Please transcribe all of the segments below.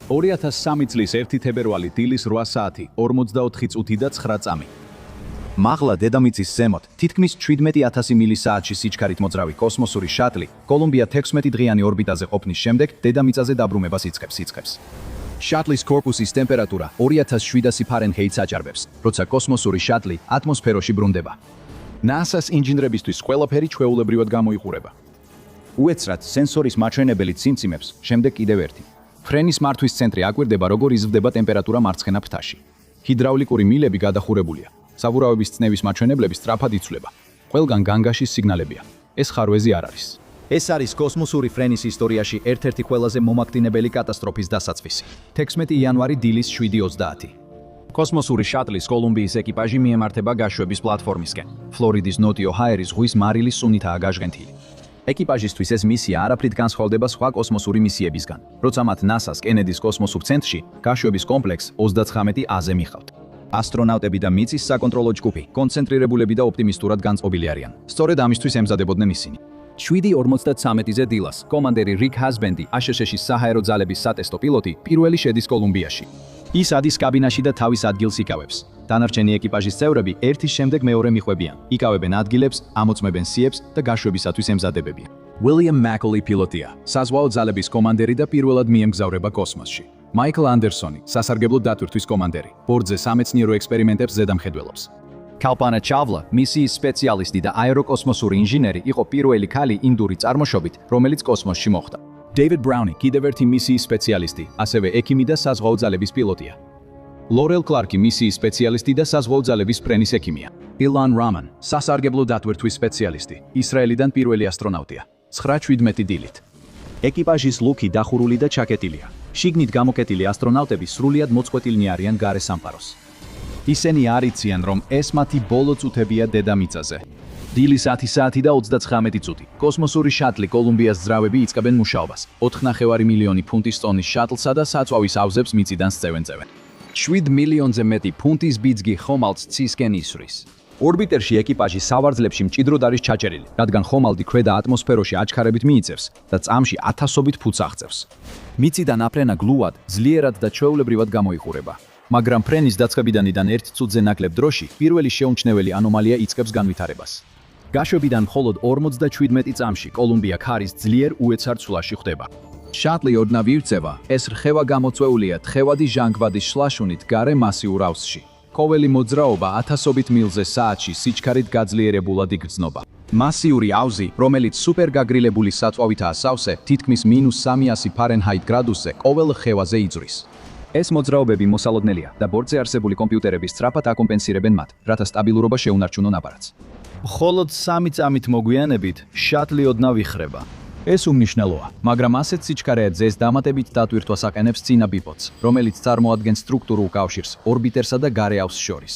2003 წლის 1 თებერვალი დილის 8 საათი 44 წუთი და 9 წამი. მაღლა დედამიწის ზემოთ, თითქმის 17,000 მილი საათში სიჩქარით მოძრავი კოსმოსური შატლი, კოლუმბია 16 დღიანი ორბიტაზე ყოფნის შემდეგ დედამიწაზე დაბრუნებას იწყებს. შატლის კორპუსის ტემპერატურა 2700 ფარენჰეიტს აჭარბებს, როცა კოსმოსური შატლი ატმოსფეროში ბრუნდება. NASA-ს ინჟინრებისთვის ყველაფერი ჩვეულებრივად გამოიყურება. უეცრად სენსორის მაჩვენებელი ციმციმებს, შემდეგ კიდევ ერთი. ფრენის მართვის ცენტრი აკვირდება, როგორ იზრდება ტემპერატურა მარცხენა ფრთაში. ჰიდრაულიკური მილები გადახურებულია. საბურავების წნევის მაჩვენებლები სწრაფად იცვლება. ყველგან განგაშის სიგნალებია. ეს ხარვეზი არ არის. ეს არის კოსმოსური ფრენის ისტორიაში ერთ-ერთი ყველაზე მომაკვდინებელი კატასტროფის დასაწყისი. 16 იანვარი დილის 7:30. კოსმოსური შატლის კოლუმბიის ეკიპაჟი მიემართება გაშვების პლატფორმისკენ. ფლორიდის ნოტიო ჰაერის ზღვის მარილის სუნითაა გაჟღენთილი. ეკიპაჟისთვის ეს მისია არაფრით განსხვავდება სხვა კოსმოსური მისიებისგან, როცა მათ NASA-ს კენედის კოსმოსურ ცენტრში გაშვების კომპლექს 39 A-ზე მიხავთ. ასტრონავტები და მიწის საკონტროლო ჯგუფი კონცენტრირებულები და ოპტიმისტურად განწყობილი არიან. სწორედ ამისთვის ემზადებოდნენ ისინი. 7:53-ზე დილას კომანდერი რიკ ჰაზბენდი, ASHS-ის საჰაერო ძალების სატესტო პილოტი, პირველი შედის კოლუმბიაში. ის ადის კაბინაში და თავის ადგილს იკავებს. დანარჩენი ეკიპაჟის წევრები ერთის შემდეგ მეორე მიხვებიან, იკავებენ ადგილებს, ამოწმებენ სიებს და გაშვებისათვის ემზადებიან. უილიამ მაკოლი პილოტია, საზღვაო ძალების კომანდერი და პირველად მიემგზავრება კოსმოსში. მაიკლ ანდერსონი, სასარგებლო დატვირთვის კომანდერი, ბორტზე სამეცნიერო ექსპერიმენტებს ზედამხედველობს. კალპანა ჩავლა, მისიის სპეციალისტი და აეროკოსმოსური ინჟინერი, იყო პირველი ქალი ინდური წარმოშობით, რომელიც კოსმოსში მოხვდა. დეივიდ ბრაუნი, კიდევ ერთი მისიის სპეციალისტი, ასევე ექიმი და საზღვაო ძალების პილოტია. ლორელ კლარკი, მისიის სპეციალისტი და საზღვაო ძალების ფრენის ექიმია. ილან რამან, სასარგებლო დატვირთვის სპეციალისტი, ისრაელიდან პირველი ასტრონავტია. 9:17 დილით. ეკიპაჟის ლუკი დახურული და ჩაკეტილია. შიგნით გამოკეტილი ასტრონავტები სრულიად მოწყვეტილნი არიან გარე სამყაროს. ისინი არ იციან, რომ ეს მათი ბოლო წუთებია დედამიწაზე. დილის 10 საათი და 39 წუთი. კოსმოსური შატლი კოლუმბიას ძრავები იწყებენ მუშაობას. 4,5 მილიონი ფუნტის ტონის შატლსა და საწვავის ავზებს მიწიდან სწევენ. 7 მილიონზე მეტი ფუნტის ბიძგი ხომალდს ცისკენ ისვრის. ორბიტერში ეკიპაჟი სავარძლებში მჭიდროდ არის ჩაჭერილი, რადგან ხომალდი ქვედა ატმოსფეროში აჩქარებით მიიწევს და წამში ათასობით ფუტს აღწევს. მიწიდან აფრენა გლუად, ძლიერად და ჩვეულებრივად გამოიყურება. მაგრამ ფრენის დაწყებიდანიდან 1 წუთზე ნაკლებ დროში პირველი შეუმჩნეველი ანომალია იწყებს განვითარებას. გაშვებიდან მხოლოდ 47 წამში კოლუმბია ქარის ძლიერ უეცარ ცვლაში ხვდება. შატლი ოდნავ ირწევა, ეს რხევა გამოწვეულია თხევადი ჟანგბადის შლაშუნით გარე მასიურ ავზში. ყოველი მოძრაობა ათასობით მილზე საათში სიჩქარით გაძლიერებულად იგრძნობა. მასიური ავზი, რომელიც სუპერგაგრილებული საწვავითაა სავსე, თითქმის -300 ფარენჰაით გრადუსზე ყოველ ხევაზე იწვრის. ეს მოძრაობები მოსალოდნელია და ბორტზე არსებული კომპიუტერები სწრაფად აკომპენსირებენ მათ, რათა სტაბილურობა შეუნარჩუნონ აპარატს. მხოლოდ 3 წამით მოგვიანებით შატლი ოდნავ იხრება. ეს უმნიშვნელოა, მაგრამ ასეთ სიჩქარეა ძეს დამატებით დატვირთვას აყენებს წინა ბიბოც, რომელიც წარმოადგენს სტრუქტურულ კავშირს ორბიტერსა და გარე ავზს შორის.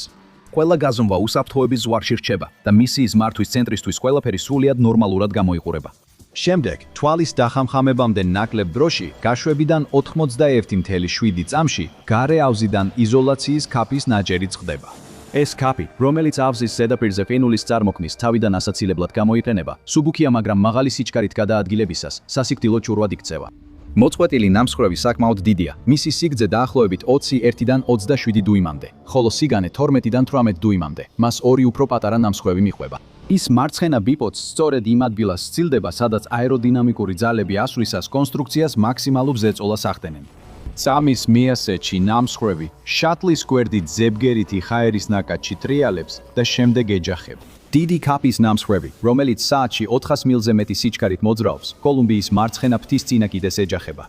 ყველა გაზომვა უსაფრთხოების ზღვარში რჩება და მისიის მართვის ცენტრისთვის ყველაფერი სრულიად ნორმალურად გამოიყურება. შემდეგ, თვალის დახამხამებამდე ნაკლებ დროში, გაშვებიდან 91.7 წამში, გარე ავზიდან იზოლაციის კაპის ნაჯერი წყდება. ეს კაპი, რომელიც ავზის ზედაპირზე ყინულის წარმოქმნის თავიდან ასაცილებლად გამოიყენება, სუბუქია, მაგრამ მაღალი სიჩქარით გადაადგილებისას სასიკვდილო ჭურვად იქცევა. მოწყვეტილი ნამსხვრევი საკმაოდ დიდია, მისი სიგრძე დაახლოებით 21-დან 27 დუიმამდე, ხოლო სიგანე 12-დან 18 დუიმამდე, მას 2 უფრო პატარა ნამსხვრევი მიყვება. ის მარცხენა ბიბოც სწორედ იმ ადგილას სცილდება, სადაც აეროდინამიკური ძალები ასვლისას კონსტრუქციას მაქსიმალურ ზეწოლას ახდენენ. წამის მიასეთში ნამსხვრევი შატლის გვერდით ზებგერითი ჰაერის ნაკადში ტრიალებს და შემდეგ ეჯახება. დიდი კაპის ნამსხვრევი, რომელიც საათში 400 მილზე მეტი სიჩქარით მოძრაობს, კოლუმბიის მარცხენა ფრთის წინაკიდეს ეჯახება.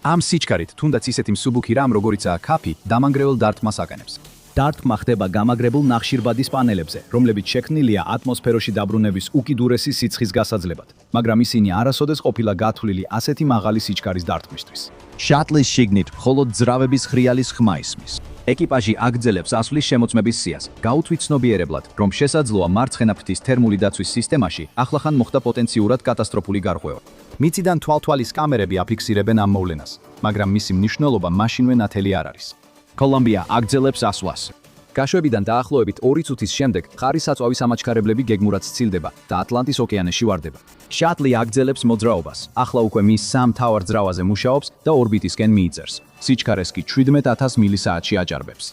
ამ სიჩქარით, თუნდაც ისეთი მსუბუქი რამ, როგორიცაა კაპი, დამანგრეულ დარტყმას აყენებს. დარტყმა ხდება გამაგრებულ ნახშირბადის პანელებზე, რომლებიც შექმნილია ატმოსფეროში დაბრუნების უკიდურესი სიცხის გასაძლებად, მაგრამ ისინი არასოდეს ყოფილა გათვლილი ასეთი მაღალი სიჩქარის დარტყმისთვის. შატლის შიგნით მხოლოდ ძრავების ხრიალის ხმა ისმის. ეკიპაჟი აგრძელებს ასვლის შემოწმების სიას, გაუთვით ცნობიერებლად, რომ შესაძლოა მარცხენა ფრთის თერმული დაცვის სისტემაში ახლახან მოხდა პოტენციურად კატასტროფული გარღვევა. მიწიდან თვალთვალის კამერები აფიქსირებენ ამ მოვლენას, მაგრამ მისი მნიშვნელობა მაშინვე ნათელი არ არის. კოლუმბია აგრძელებს ასვლას. გაშვებიდან დაახლოებით 2 წუთის შემდეგ ხარის საწვავის სამაჩქარებლები გეგმურად სცილდება და ატლანტის ოკეანეში ვარდება. შატლი აგრძელებს მოძრაობას. ახლა უკვე მის სამ მთავარ ძრავაზე მუშაობს და ორბიტისკენ მიიწერს. სიჩქარეს კი 17,000 მილისაათში აჭარბებს.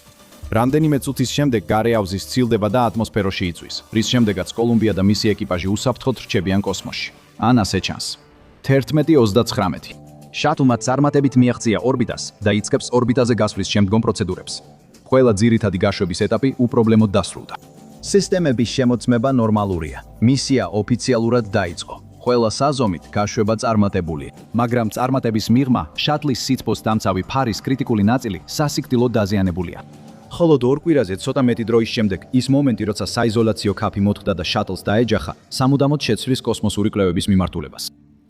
რამდენიმე წუთის შემდეგ გარე ავზი სცილდება და ატმოსფეროში იწვის, რის შემდეგაც კოლუმბია და მისი ეკიპაჟი უსაფრთხოდ რჩებიან კოსმოსში. ან ასე ჩანს. 11:39. შატლმა წარმატებით მიაღწია ორბიტას და იწყებს ორბიტაზე გასვლის შემდგომ პროცედურებს. ყველა ძირითადი გაშვების ეტაპი უპრობლემოდ დასრულდა. სისტემების შემოწმება ნორმალურია. მისია ოფიციალურად დაიწყო. ყველა საზომით გაშვება წარმატებულია, მაგრამ წარმატების მიღმა შატლის სითბოს დამცავი ფარის კრიტიკული ნაწილი სასიკვდილოდ დაზიანებულია. ხოლო 2 კვირაზე ცოტა მეტი დროის შემდეგ ის მომენტი, როცა საიზოლაციო ქაფი მოთხოვდა და შატლს დაეჯახა, სამუდამოდ შეცვლის კოსმოსური კვლევების მიმართულებას.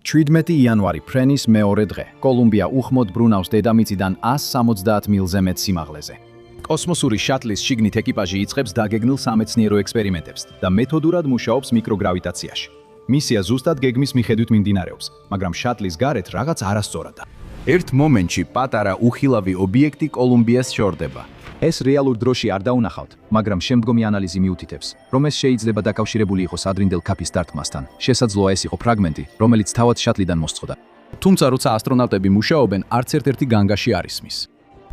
17 იანვარი ფრენის მეორე დღე. კოლუმბია უხმოდ ბრუნავს დედამიწიდან 170 მილზე მეტ სიმაღლეზე. კოსმოსური შატლის შიგნით ეკიპაჟი იწყებს დაგეგმილ სამეცნიერო ექსპერიმენტებს და მეთოდურად მუშაობს მიკროგრავიტაციაში. მისია ზუსტად გეგმის მიხედვით მიმდინარეობს, მაგრამ შატლის გარეთ რაღაც არასწორადაა. ერთ მომენტში პატარა უხილავი ობიექტი კოლუმბიას შორდება. ეს რეალურ დროში არ დაუნახავთ, მაგრამ შემდგომი ანალიზი მიუთითებს, რომ ეს შეიძლება დაკავშირებული იყოს ადრინდელ ქაფის დარტყმასთან. შესაძლოა ეს იყო ფრაგმენტი, რომელიც თავად შატლიდან მოსწყდა. თუმცა როცა ასტრონავტები მუშაობენ, არც ერთ-ერთი განგაში არ ისმის.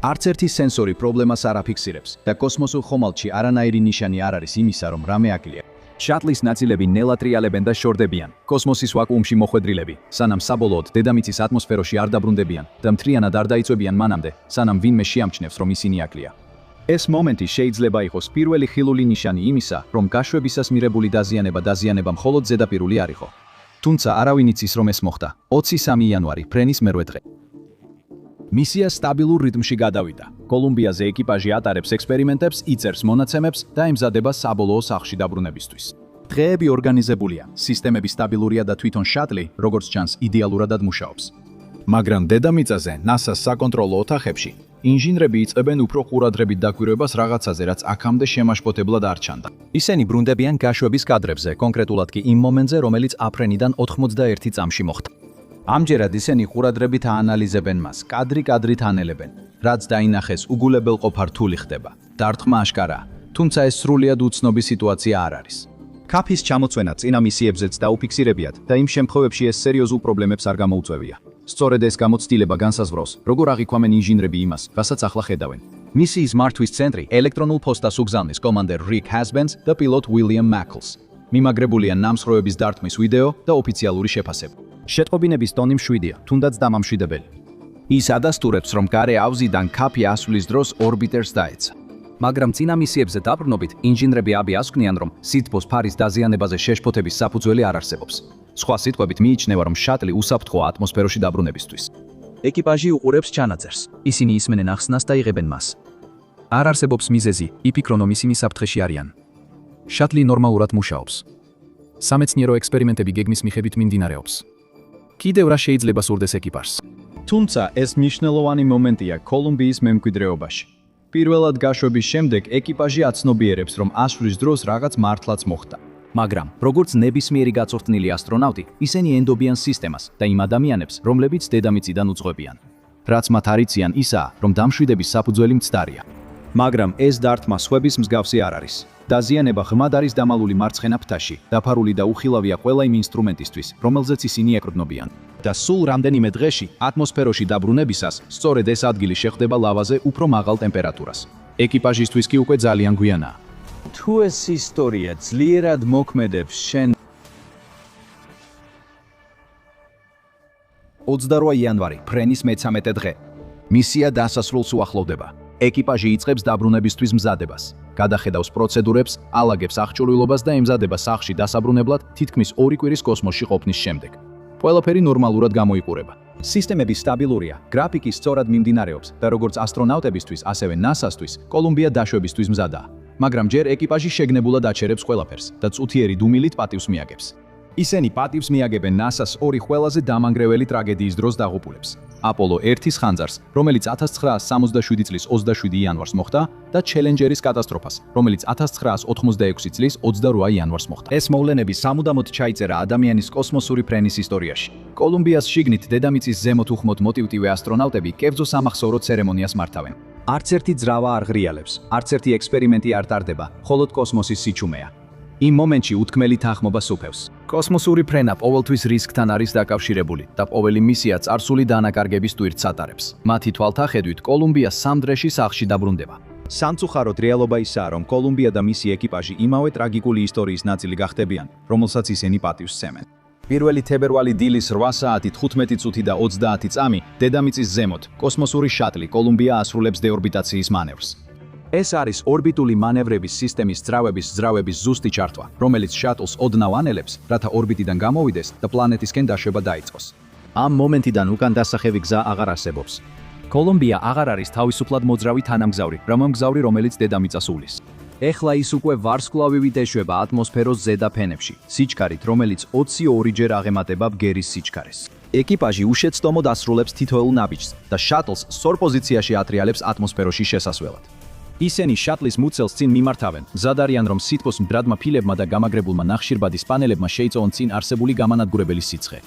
არც ერთი სენსორი პრობლემას არ აფიქსირებს და კოსმოსურ ხომალდში არანაირი ნიშანი არ არის იმისა, რომ რამე აკლია. შატლის ნაწილები ნელად ტრიალებენ და შორდებიან. კოსმოსის ვაკუუმში მოხვედრილები, სანამ საბოლოოდ დედამიწის ატმოსფეროში არ დაბრუნდებიან და მთლიანად არ დაიწვევიან მანამდე, სანამ ვინმე შეამჩნევს, რომ ისინი აკლია. ეს მომენტი შეიძლება იყოს პირველი ხილული ნიშანი იმისა, რომ გაშვებისას მიღებული დაზიანება მხოლოდ ზედაპირული არ იყო. თუმცა არავინ იცის, რომ ეს მოხდა. 23 იანვარი, ფრენის მერვე დღე. მისია სტაბილურ რიტმში გადავიდა. კოლუმბიაზე ეკიპაჟი ატარებს ექსპერიმენტებს, იწერს მონაცემებს და ემზადება საბოლოო სახლში დაბრუნებისთვის. დღეები ორგანიზებულია, სისტემები სტაბილურია და თვითონ შატლი, როგორც ჩანს, იდეალურადად მუშაობს. მაგრამ დედამიწაზე, NASA-ს საკონტროლო ოთახებში, ინჟინრები იწყებენ უფრო ყურადღებით დაკვირვებას რაღაცაზე, რაც აქამდე შემაშფოთებლად არ ჩანდა. ისინი ბრუნდებიან გაშვების კადრებზე, კონკრეტულად კი იმ მომენტზე, რომელიც აფრენიდან 91 წამში მოხდა. ამჯერად ისინი ყურადღებით აანალიზებენ მას, კადრი-კადრით ანელებენ. რაც დაინახეს, უგულებელყოფა რთული ხდება. დარტყმა აშკარაა, თუმცა ეს სრულიად უცნობი სიტუაცია არ არის. ქაფის ჩამოცვენა წინა მისიებზეც დაუფიქსირებიათ და იმ შემთხვევებში ეს სერიოზულ პრობლემებს არ გამოუწვევია. სწორედ ეს გამოცდილება განსაზღვრავს, როგორ აღიქვამენ ინჟინრები იმას, რასაც ახლა ხედავენ. მისიის მართვის ცენტრი ელექტრონულ ფოსტას უგზავნის კომანდერ რიკ ჰასბენს და პილოტ უილიამ მაკლს. მიმაგრებულია ნამსხვრევების დარტყმის ვიდეო და ოფიციალური შეფასება. შეტყობინების ტონი მშვიდია, თუნდაც დამამშვიდებელი. ის ადასტურებს, რომ გარე ავზიდან ქაფი ასვლის დროს ორბიტერს დაეცა. მაგრამ წინა მისიებზე დაბრუნებით, ინჟინრები აღსკვნიან, რომ სითბოს ფარის დაზიანებაზე შეშფოთების საფუძველი არ არსებობს. სხვა სიტყვებით მიიჩნევა, რომ შატლი უსაფრთხოა ატმოსფეროში დაბრუნებისთვის. ეკიპაჟი უყურებს ჩანაწერს. ისინი ისმენენ ახსნას და იღებენ მას. არ არსებობს მიზეზი, იფიქრონ, რომ ისინი საფრთხეში არიან. შატლი ნორმალურად მუშაობს. სამეცნიერო ექსპერიმენტები გეგმის მიხედვით მიმდინარეობს. კიდევ რა შეიძლება სურდეს ეკიპაჟს. თუმცა ეს მნიშვნელოვანი მომენტია კოლუმბიის მემკვიდრეობაში. პირველად გაშვების შემდეგ ეკიპაჟი აცნობიერებს, რომ ასვლის დროს რაღაც მართლაც მოხდა. მაგრამ, როგორც ნებისმიერი გაწვრთნილი ასტრონავტი, ისინი ენდობიან სისტემას და იმ ადამიანებს, რომლებიც დედამიწიდან უძღვებიან. რაც მათ არ იციან ისაა, რომ დამშვიდების საფუძველი მცდარია. მაგრამ ეს დარტყმა სხვების მსგავსი არ არის. დაზიანება ღრმად არის დამალული მარცხენა ფრთაში, დაფარული და უხილავია ყველა იმ ინსტრუმენტისთვის, რომელზეც ისინი ეკრდნობიან. და სულ რამდენიმე დღეში ატმოსფეროში დაბრუნებისას, სწორედ ეს ადგილი შეხვდება ლავაზე უფრო მაღალ ტემპერატურას. ეკიპაჟისთვის კი უკვე ძალიან გვიანაა. თუ ეს ისტორია ძლიერად მოქმედებს შენ 28 იანვარი, ფრენის მე-13 დღე. მისია დასასრულს უახლოვდება. ეკიპაჟი იწყებს დაბრუნებისთვის მზადებას. გადახედავს პროცედურებს, ალაგებს აღჭურვილობას და ემზადება სახლში დასაბრუნებლად თითქმის 2 კვირის კოსმოსში ყოფნის შემდეგ. ყველაფერი ნორმალურად გამოიყურება. სისტემები სტაბილურია, გრაფიკი სწორად მიმდინარეობს და როგორც ასტრონავტებისთვის, ასევე NASA-სთვის, კოლუმბია დაშვებისთვის მზადაა. მაგრამ ჯერ ეკიპაჟი შეგნებულად აჩერებს ყველაფერს და წუთიერი დუმილით პატივს მიაგებს. ისინი პატივს მიაგებენ NASA-ს 2 ყველაზე დამანგრეველი ტრაგედიის დროს დაღუპულებს. აპოლო 1-ის ხანძარს, რომელიც 1967 წლის 27 იანვარს მოხდა და ჩელენჯერის კატასტროფას, რომელიც 1986 წლის 28 იანვარს მოხდა. ეს მოვლენები სამუდამოდ ჩაიწერა ადამიანის კოსმოსური ფრენის ისტორიაში. კოლუმბიას შიგნით დედამიწის ზემოთ უხმოდ მოტივტივე ასტრონავტები კერძო სამახსოვრო ცერემონიას მართავენ. არც ერთი ძრავა არ ღრიალებს, არც ერთი ექსპერიმენტი არ ტარდება, მხოლოდ კოსმოსის სიჩუმეა. იმ მომენტში უთქმელი თანხმობა სუფევს. კოსმოსური ფრენა ყოველთვის რისკთან არის დაკავშირებული და ყოველი მისია წარსული დანაკარგების ტვირთს ატარებს. მათი თვალთახედვით კოლუმბია სამ დრეში სახლში დაბრუნდება. სამწუხაროდ რეალობა ისაა, რომ კოლუმბია და მისი ეკიპაჟი იმავე ტრაგიკული ისტორიის ნაწილი გახდებიან, რომელსაც ისინი პატივს სცემენ. 1 თებერვალი დილის 8 საათი 15 წუთი და 30 წამი დედამიწის ზემოთ კოსმოსური შატლი კოლუმბია ასრულებს დეორბიტაციის მანევრს. ეს არის ორბიტული მანევრების სისტემის ძრავების ზუსტი ჩართვა, რომელიც შატლს ოდნავ ანელებს, რათა ორბიტიდან გამოვიდეს და პლანეტისკენ დაშვება დაიწყოს. ამ მომენტიდან უკან დასახევი გზა აღარ არსებობს. კოლუმბია აღარ არის თავისუფლად მოძრავი თანამგზავრი, რამამგზავრი, რომელიც დედამიწას უვლის. ეხლა ის უკვე ვარსკვლავივით ეშვება ატმოსფეროს ზედა ფენებში, სიჩქარით, რომელიც 22-ჯერ აღემატება ბგერის სიჩქარეს. ეკიპაჟი უშეცდომოდ ასრულებს თითოეულ ნაბიჯს და შატლს სწორ პოზიციაში ატრიალებს ატმოსფეროში შესასვლელად. ისინი შატლის მუცელს წინ მიმართავენ, მზად არიან, რომ სითბოს მდგრადმა ფილებმა და გამაგრებულმა ნახშირბადის პანელებმა შეიწოვონ წინ არსებული გამანადგურებელი სიცხე.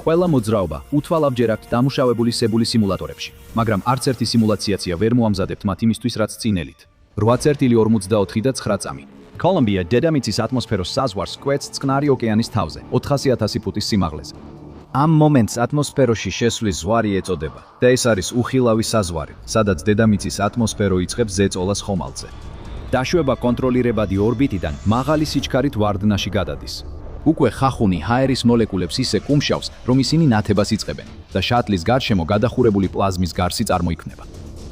ყველა მოძრაობა უთვალავჯერ აქვთ დამუშავებული სებული სიმულატორებში, მაგრამ არც ერთი სიმულაციაცია ვერ მოამზადებთ მათ იმისთვის, რაც წინელით. 8.44 და 9 წამი. კოლუმბია დედამიწის ატმოსფეროს საზღვარს კვეთს წყნარი ოკეანის თავზე, 400.000 ფუტის სიმაღლეზე. ამ მომენტს ატმოსფეროში შესვლის ზღვარი ეწოდება და ეს არის უხილავი საზღვარი, სადაც დედამიწის ატმოსფერო იწყებს ზეწოლას ხომალდზე. დაშვება კონტროლირებადი ორბიტიდან მაღალი სიჩქარით ვარდნაში გადადის. უკვე ხახუნი ჰაერის მოლეკულებს ისე კუმშავს, რომ ისინი ნათებას იწყებენ და შატლის გარშემო გადახურებული პლაზმის გარსი წარმოიქმნება.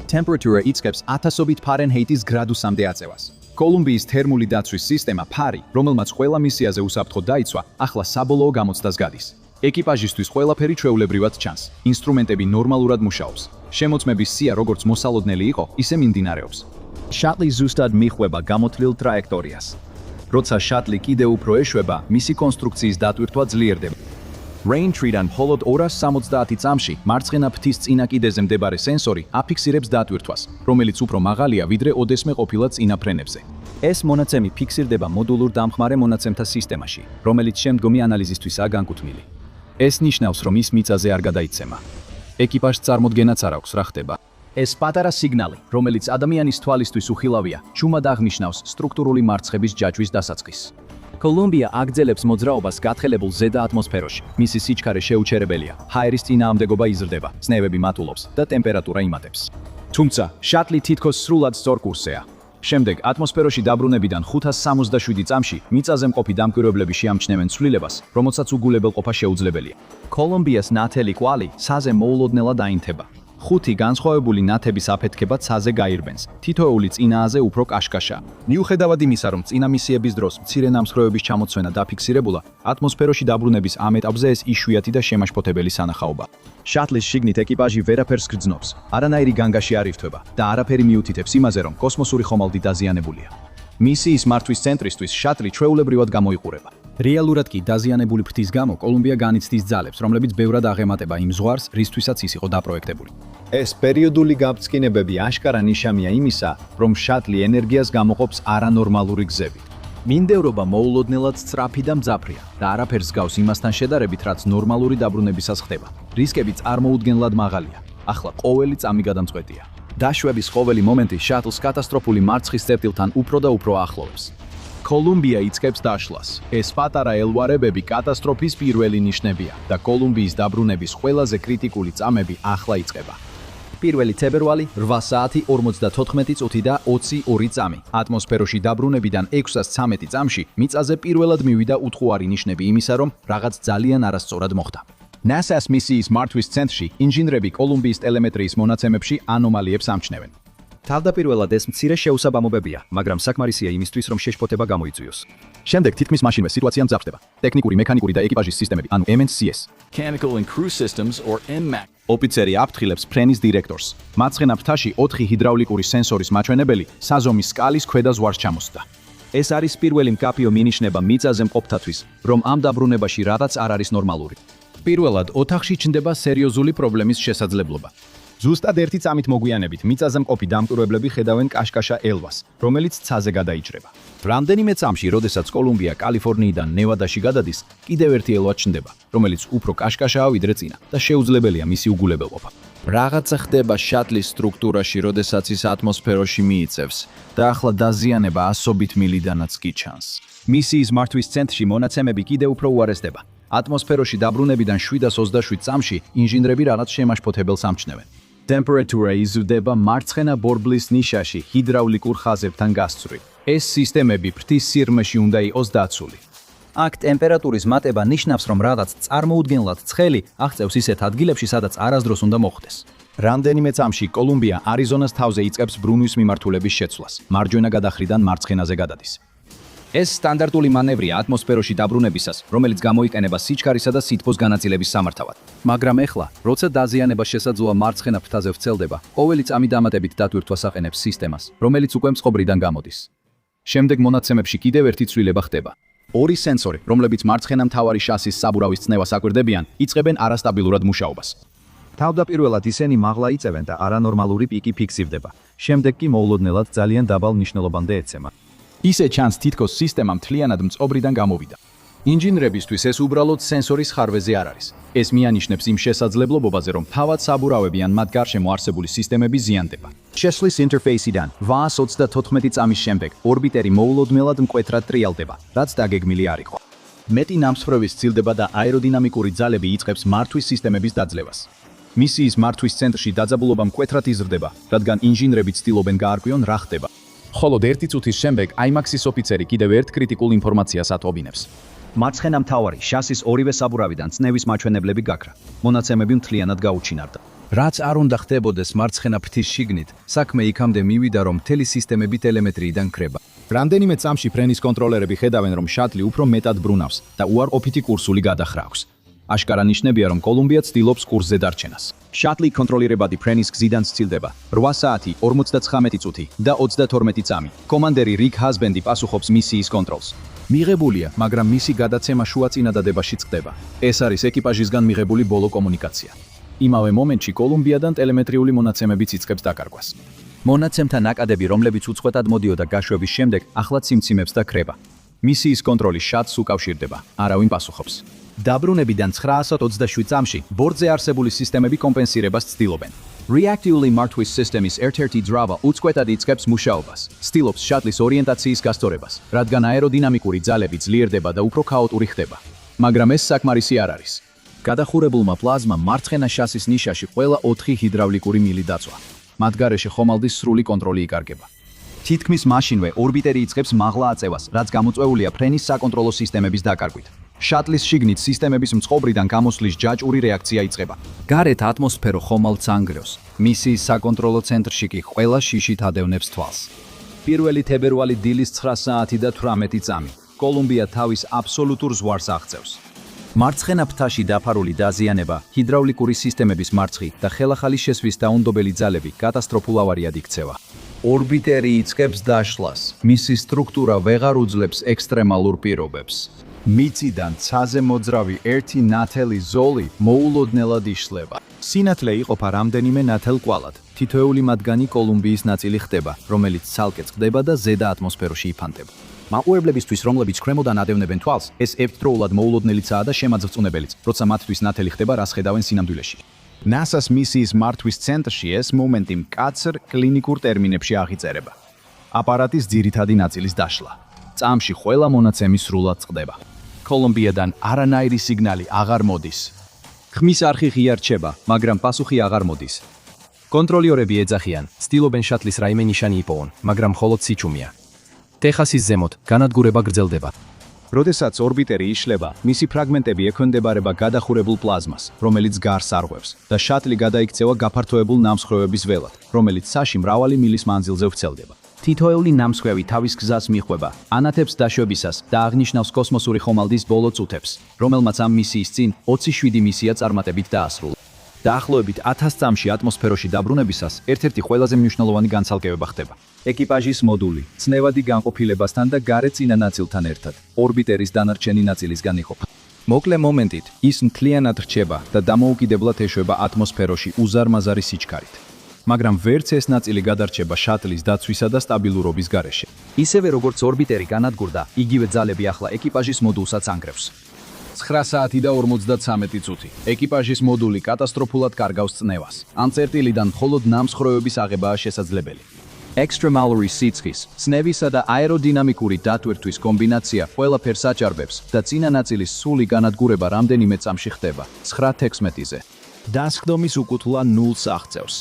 ტემპერატურა იწყებს 1000-ობით ფარენჰეიტის გრადუსამდე აწევას. კოლუმბიის თერმული დაცვის სისტემა ფარი, რომელმაც ყველა მისიაზე უსაფრთხოდ დაიცვა, ახლა საბოლოო გამოცდას გადის. ეკიპაჟისთვის ყველაფერი ჩვეულებრივად ჩანს. ინსტრუმენტები ნორმალურად მუშაობს. შემოწმების სია როგორც მოსალოდნელი იყო, ისე მიმდინარეობს. შატლი ზუსტად მიხვება გამოთვლილ ტრაექტორიას. როცა შატლი კიდევ უფრო ეშვება, მისი კონსტრუქციის დატვირთვა ძლიერდება. Raintree-დან მხოლოდ 270 წამში მარცხენა ფრთის წინა კიდეზე მდებარე სენსორი აფიქსირებს დატვირთვას, რომელიც უფრო მაღალია ვიდრე ოდესმე ყოფილა წინა ფრენებზე. ეს მონაცემი ფიქსირდება მოდულურ დამხმარე მონაცემთა სისტემაში, რომელიც შემდგომი ანალიზისთვისაა განკუთვნილი. ეს ნიშნავს, რომ ის მიწაზე არ გადაიცემა. ეკიპაჟს წარმოდგენაც არ აქვს, რა ხდება. ეს პატარა სიგნალი, რომელიც ადამიანის თვალისთვის უხილავია, ჩუმად აღნიშნავს სტრუქტურული მარცხების ჯაჭვის დასაწყისს. კოლუმბია აგრძელებს მოძრაობას გათხელებულ ზედა ატმოსფეროში. მისი სიჩქარე შეუჩერებელია, ჰაერის წინააღმდეგობა იზრდება, წნევები მატულობს და ტემპერატურა იმატებს. თუმცა, შატლი თითქოს სრულად სწორ კურსზეა. შემდეგ ატმოსფეროში დაბრუნებიდან 567 წამში მიწაზე მყოფი დამკვირვებლები შეამჩნევენ ცვლილებას, რომელსაც უგულებელყოფა შეუძლებელია. კოლუმბიას ნათელი კვალი ცაზე მოულოდნელად აინთება. 5 განსხვავებული ნათების აფეთქება ცაზე გაირბენს. თითოეული წინააზე უფრო კაშკაშა. მიუხედავად იმისა, რომ წინა მისიების დროს მცირე ნამსხვრევების ჩამოცვენა დაფიქსირებულა, ატმოსფეროში დაბრუნების ამ ეტაპზე ეს იშვიათი და შემაშფოთებელი სანახაობა. შატლის შიგნით ეკიპაჟი ვერაფერს გრძნობს, არანაირი განგაში არ ირთვება და არაფერი მიუთითებს იმაზე, რომ კოსმოსური ხომალდი დაზიანებულია. მისიის მართვის ცენტრისთვის შატლი ჩვეულებრივად გამოიყურება. რეალურად კი დაზიანებული ფრთის გამო კოლუმბია განიცდის ძალებს, რომლებიც ბევრად აღემატება იმ ზღვარს, რისთვისაც ის იყო დაპროექტებული. ეს პერიოდული გაბრწყინებები აშკარა ნიშანია იმისა, რომ შატლი ენერგიას გამოყოფს არანორმალური გზებით. მინდევრობა მოულოდნელად სწრაფი და მძაფრია და არაფერს გავს იმასთან შედარებით, რაც ნორმალური დაბრუნებისას ხდება. რისკები წარმოუდგენლად მაღალია. ახლა ყოველი წამი გადამწყვეტია. დაშვების ყოველი მომენტი შატლს კატასტროფული მარცხის წერტილთან უფრო და უფრო ახლოვებს. კოლუმბია იწყებს დაშლას. ეს პატარა ელვარებები კატასტროფის პირველი ნიშნებია და კოლუმბიის დაბრუნების ყველაზე კრიტიკული წამები ახლა იწყება. 1 თებერვალი 8 საათი 54 წუთი და 22 წამი. ატმოსფეროში დაბრუნებიდან 613 წამში მიწაზე პირველად მივიდა უთხუარი ნიშნები იმისა, რომ რაღაც ძალიან არასწორად მოხდა. NASA-ს მისიის მართვის ცენტრში ინჟინრები კოლუმბიის ტელემეტრიის მონაცემებში ანომალიებს ამჩნევენ. თავდაპირველად ეს მცირე შეუსაბამობებია, მაგრამ საკმარისია იმისთვის, რომ შეშფოთება გამოიწვიოს. შემდეგ თითქმის მაშინვე სიტუაცია მძაფრდება. ტექნიკური, მექანიკური და ეკიპაჟის სისტემები, ანუ MNCS, Mechanical and Crew Systems or MMAC. ოფიცერი აფრთხილებს ფრენის დირექტორს. მარცხენა ფრთაში 4 ჰიდრაულიკური სენსორის მაჩვენებელი საზომის სკალის ქვედა ზღვარს ჩამოსდა. ეს არის პირველი მკაფიო მინიშნება მიწაზე მყოფთათვის, რომ ამ დაბრუნებაში რაღაც არ არის ნორმალური. პირველად ოთახში ჩნდება სერიოზული პრობლემის შესაძლებლობა. ზუსტად 1 წამით მოგვიანებით მიწაზე მყოფი დამკვირვებლები ხედავენ კაშკაშა ელვას, რომელიც ცაზე გადაიჭრება. რამდენიმე წამში, როდესაც კოლუმბია კალიფორნიიდან ნევადაში გადადის, კიდევ ერთი ელვა ჩნდება, რომელიც უფრო კაშკაშაა ვიდრე წინა და შეუძლებელია მისი უგულებელყოფა. Რაღაცა ხდება შატლის სტრუქტურაში, როდესაც ის ატმოსფეროში მიიწევს და ახლა დაზიანება ასობით მილიდანაც კი ჩანს. მისიის მართვის ცენტრში მონაცემები კიდევ უფრო უარესდება. ატმოსფეროში დაბრუნებიდან 727 წამში ინჟინრები რაღაც შემაშფოთებელს ამჩნევენ. ტემპერატურა იზრდება მარცხენა ბორბლის ნიშაში ჰიდრაულიკურ ხაზებთან გასწვრივ. ეს სისტემები ფრთის სიღრმეში უნდა იყოს დაცული. აქ ტემპერატურის მატება ნიშნავს, რომ რაღაც წარმოუდგენლად ცხელი აღწევს ისეთ ადგილებში, სადაც არასდროს უნდა მოხდეს. რამდენიმე წამში კოლუმბია არიზონას თავზე იწყებს ბრუნვის მიმართულების შეცვლას. მარჯვენა გადახრიდან მარცხენაზე გადადის. ეს სტანდარტული მანევრია ატმოსფეროში დაბრუნებისას, რომელიც გამოიყენება სიჩქარისა და სითბოს განაწილების სამართავად. მაგრამ ეხლა, როცა დაზიანება შესაძლოა მარცხენა ფრთაზე ვრცელდება, ყოველი წამი დამატებით დატვირთვას აყენებს სისტემას, რომელიც უკვე მწყობრიდან გამოდის. შემდეგ მონაცემებში კიდევ ერთი ცვლილება ხდება. ორი სენსორი, რომლებიც მარცხენა მთავარი შასის საბურავის წნევას აკვირდებიან, იწყებენ არასტაბილურად მუშაობას. თავდაპირველად ისინი მაღლა იწევენ და არანორმალური პიკი ფიქსირდება. შემდეგ კი მოულოდნელად ძალიან დაბალ მნიშვნელობამდე ეცემა. ისე ჩანს, თითქოს სისტემა მთლიანად მწყობრიდან გამოვიდა. ინჟინრებისთვის ეს უბრალოდ სენსორის ხარვეზე არ არის. ეს მიანიშნებს იმ შესაძლებლობაზე, რომ თავად საბურავები ან მათ გარშემო არსებული სისტემები ზიანდება. შესვლის ინტერფეისიდან 824 წამის შემდეგ ორბიტერი მოულოდნელად მკვეთრად ტრიალდება, რაც დაგეგმილი არ იყო. მეტი ნამსხვრევის სცილდება და აეროდინამიკური ძალები იწყებს მართვის სისტემების დაძლევას. მისიის მართვის ცენტრში დაძაბულობა მკვეთრად იზრდება, რადგან ინჟინრები ცდილობენ გაარკვიონ რა ხდება. ხოლო ერთი წუთის შემდეგ IMAX-ის ოფიცერი კიდევ ერთ კრიტიკულ ინფორმაციას ატყობინებს. მარცხენა მთავარი შასის ორივე საბურავიდან წნევის მაჩვენებლები გაქრა. მონაცემები მთლიანად გაუჩინარდა. რაც არ უნდა ხდებოდეს მარცხენა ფრთის შიგნით, საქმე იქამდე მივიდა, რომ მთელი სისტემები ტელემეტრიიდან ქრება. რამდენიმე წამში ფრენის კონტროლერები ხედავენ, რომ შატლი უფრო მეტად ბრუნავს და უარყოფითი კურსული გადახრა აქვს. აშკარა ნიშნებია, რომ კოლუმბია ცდილობს კურსზე დარჩენას. შატლი კონტროლირებადი ფრენის გზიდან სცილდება. 8 საათი, 59 წუთი და 32 წამი. კომანდერი რიკ ჰაზბენდი პასუხობს მისიის კონტროლს. მიღებულია, მაგრამ მისი გადაცემა შუა წინადადებაში წყდება. ეს არის ეკიპაჟისგან მიღებული ბოლო კომუნიკაცია. იმავე მომენტში კოლუმბიადან ტელემეტრიული მონაცემებიც იწყებს დაკარგვას. მონაცემთა ნაკადები, რომლებიც უწყვეტად მოდიოდა გაშვების შემდეგ, ახლა ციმციმებს და ქრება. მისიის კონტროლი შატს უკავშირდება, არავინ პასუხობს. დაბრუნებიდან 927 წამში ბორდზე არსებული სისტემები კომპენსირებას ცდილობენ. Reactively მართვის სისტემის ერთ-ერთი ძრავა უწყვეტად იწყებს მუშაობას. ცდილობს შატლის ორიენტაციის გასწორებას, რადგან აეროდინამიკური ძალები ძლიერდება და უფრო ქაოტური ხდება. მაგრამ ეს საკმარისი არ არის. გადახურებულმა პლაზმამ მარცხენა შასის ნიშაში ყველა 4 ჰიდრავლიკური მილი დაწვა. მათ გარეშე ხომალდის სრული კონტროლი იკარგება. თითქმის მაშინვე ორბიტერი იწყებს მაღლა აწევას, რაც გამოწვეულია ფრენის საკონტროლო სისტემების დაკარგვით. შატლის შიგნით სისტემების მწყობრიდან გამოსვლის ჯაჭვური რეაქცია იწყება. გარეთ ატმოსფერო ხომალდს ანგრევს. მისიის საკონტროლო ცენტრში კი ყველა შიშით ადევნებს თვალს. 1 თებერვალი დილის 9 საათი და 18 წამი. კოლუმბია თავის აბსოლუტურ ზვარს აღწევს. მარცხენა ფრთაში დაფარული დაზიანება, ჰიდრაულიკური სისტემების მარცხი და ხელახალი შესვლის დაუნდობელი ძალები კატასტროფულ ავარიად იქცევა. ორბიტერი იწყებს დაშლას. მისი სტრუქტურა ვეღარ უძლებს ექსტრემალურ პირობებს. მიწიდან ცაზე მოძრავი ერთი ნათელი ზოლი მოულოდნელად იშლება. სინათლე იყოფა რამდენიმე ნათელ კვალად. თითოეული მათგანი კოლუმბიის ნაწილი ხდება, რომელიც ცალკე წყდება და ზედა ატმოსფეროში იფანტება. მაყურებლებისთვის, რომლებიც ქვემოდან ადევნებენ თვალს, ეს ერთდროულად მოულოდნელიცაა და შემაძრწუნებელიც, როცა მათთვის ნათელი ხდება, რას ხედავენ სინამდვილეში. NASA-ს მისიის მართვის ცენტრში ეს მომენტი მკაცრ კლინიკურ ტერმინებში აღიწერება. აპარატის ძირითადი ნაწილის დაშლა. წამში ყველა მონაცემი სრულად წყდება. კოლუმბიადან არანაირი სიგნალი აღარ მოდის. ხმის არხი ღია რჩება, მაგრამ პასუხი აღარ მოდის. კონტროლიორები ეძახიან, ცდილობენ შატლის რაიმე ნიშანი იპოვონ, მაგრამ მხოლოდ სიჩუმეა. ტეხასის ზემოთ განადგურება გრძელდება. როდესაც ორბიტერი იშლება, მისი ფრაგმენტები ექვემდებარება გადახურებულ პლაზმას, რომელიც გარს არღვევს და შატლი გადაიქცევა გაფართოებულ ნამსხვრევების ველად, რომელიც საში მრავალი მილის მანძილზე ვრცელდება. თითოეული ნამსხვრევი თავის გზას მიხვება, ანათებს დაშვებისას და აღნიშნავს კოსმოსური ხომალდის ბოლო წუთებს, რომელმაც ამ მისიის წინ 27 მისია წარმატებით დაასრულა. დაახლოებით 1000 წამში ატმოსფეროში დაბრუნებისას ერთ-ერთი ყველაზე მნიშვნელოვანი განცალკევება ხდება. ეკიპაჟის მოდული, წნევადი განყოფილებასთან და გარე წინა ნაწილთან ერთად, ორბიტერის დანარჩენი ნაწილისგან იყოფა. მოკლე მომენტით ის მთლიანად რჩება და დამოუკიდებლად ეშვება ატმოსფეროში უზარმაზარი სიჩქარით. მაგრამ ვერც ეს ნაწილი გადარჩება შატლის დაცვისა და სტაბილურობის გარეშე. ისევე როგორც ორბიტერი განადგურდა, იგივე ძალები ახლა ეკიპაჟის მოდულსაც ანგრევს. 9 საათი და 53 წუთი. ეკიპაჟის მოდული კატასტროფულად კარგავს წნევას. ან წერტილიდან მხოლოდ ნამსხვრევების აღებაა შესაძლებელი. Extremalory სიცხის, წნევისა და აეროდინამიკური დატვირთვის კომბინაცია ყველაფერს აჭარბებს და წინა ნაწილის სრული განადგურება რამდენიმე წამში ხდება 9:16-ზე. დასხდომის უკუთვლა 0-ს აღწევს.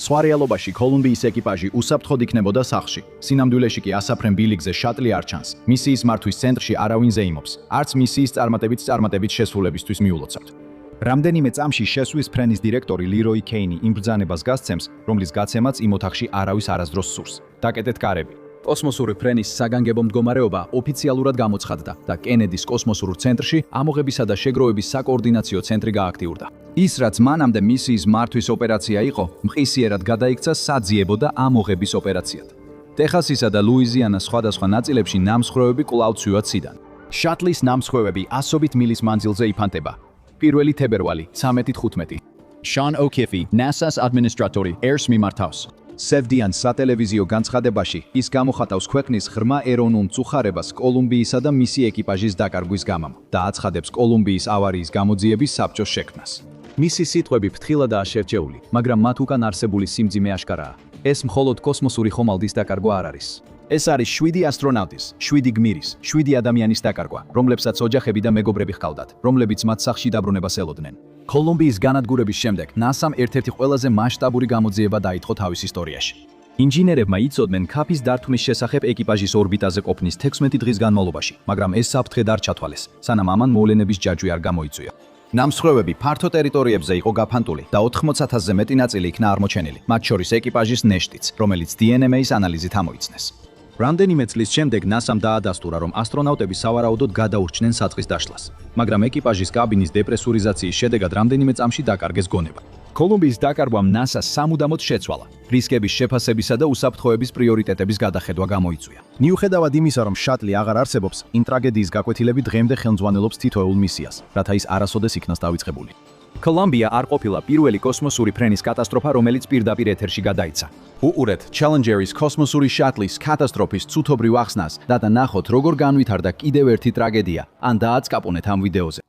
სხვა რეალობაში კოლუმბიის ეკიპაჟი უსაფრთხოდ იქნებოდა სახლში. სინამდვილეში კი ასაფრენ ბილიგზე შატლი არ ჩანს. მისიის მართვის ცენტრში არავინ ზეიმობს. არც მისიის წარმატებით შესრულებისთვის მიულოცავთ. რამდენიმე წამში შესვლის ფრენის დირექტორი ლიროი კეინი იმ ბრძანებას გასცემს, რომლის გაცემაც იმ ოთახში არავის არასდროს სურს. დაკეტეთ კარები. კოსმოსური ფრენის საგანგებო მდგომარეობა ოფიციალურად გამოცხადდა და კენედის კოსმოსურ ცენტრში ამოღებისა და შეგროვების საკოორდინაციო ცენტრი გააქტიურდა. ის, რაც მანამდე მისიის მართვის ოპერაცია იყო, მყისიერად გადაიქცა საძიებო და ამოღების ოპერაციად. ტეხასისა და ლუიზიანას სხვადასხვა ნაწილებში ნამსხვრევები კვლავ ცვივა ციდან. შატლის ნამსხვრევები 100 მილის მანძილზე იფანტება. პირველი თებერვალი 13:15. Sean O'Keefe, NASA-ს ადმინისტრატორი, ერს მიმართავს. სევდიან სატელევიზიო განცხადებაში ის გამოხატავს ქვეყნის ღრმა ეროვნულ მწუხარებას კოლუმბიისა და მისი ეკიპაჟის დაკარგვის გამო და აცხადებს კოლუმბიის ავარიის გამოძიების საბჭოს შექმნას. მისი სიტყვები ფრთხილადაა შერჩეული, მაგრამ მათ უკან არსებული სიმძიმე აშკარაა. ეს მხოლოდ კოსმოსური ხომალდის დაკარგვა არ არის. ეს არის 7 ასტრონავტის, 7 გმირის, 7 ადამიანის დაკარგვა, რომლებსაც ოჯახები და მეგობრები ჰყავდათ, რომლებიც მათ სახლში დაბრუნებას ელოდნენ. კოლუმბიის განადგურების შემდეგ NASA-მ ერთ-ერთი ყველაზე მასშტაბური გამოძიება დაიწყო თავის ისტორიაში. ინჟინერებმა იცოდნენ ქაფის დართვნის შესახებ ეკიპაჟის ორბიტაზე ყოფნის 16 დღის განმავლობაში, მაგრამ ეს საფრთხე არ ჩათვალეს, სანამ ამან მოვლენების ჯაჭვი არ გამოიწვია. ნამსხვრევები ფართო ტერიტორიებზე იყო გაფანტული და 80,000-ზე მეტი ნაწილი იქნა აღმოჩენილი, მათ შორის ეკიპაჟის ნეშტიც, რომელიც DNA-ის ანალიზით ამოიცნეს. რამდენიმე წლის შემდეგ NASA-მ დაადასტურა, რომ ასტრონავტები სავარაუდოდ გადაურჩნენ საწყის დაშლას, მაგრამ ეკიპაჟის კაბინის დეპრესურიზაციის შედეგად რამდენიმე წამში დაკარგეს გონება. კოლუმბიის დაკარგვამ NASA-ს სამუდამოდ შეცვალა, რისკების შეფასებისა და უსაფრთხოების პრიორიტეტების გადახედვა გამოიწვია. მიუხედავად იმისა, რომ შატლი აღარ არსებობს, იმ ტრაგედიის გაკვეთილები დღემდე ხელმძღვანელობს თითოეულ მისიას, რათა ის არასოდეს იქნას დავიწყებული. კოლუმბია არ ყოფილა პირველი კოსმოსური ფრენის კატასტროფა, რომელიც პირდაპირ ეთერში გადაიცა. უყურეთ Challengeris კოსმოსური შატლის კატასტროფის ცუდობრივ ახსნას და ნახოთ, როგორ განვითარდა კიდევ ერთი ტრაგედია, ან დააწყაპონეთ ამ ვიდეოზე.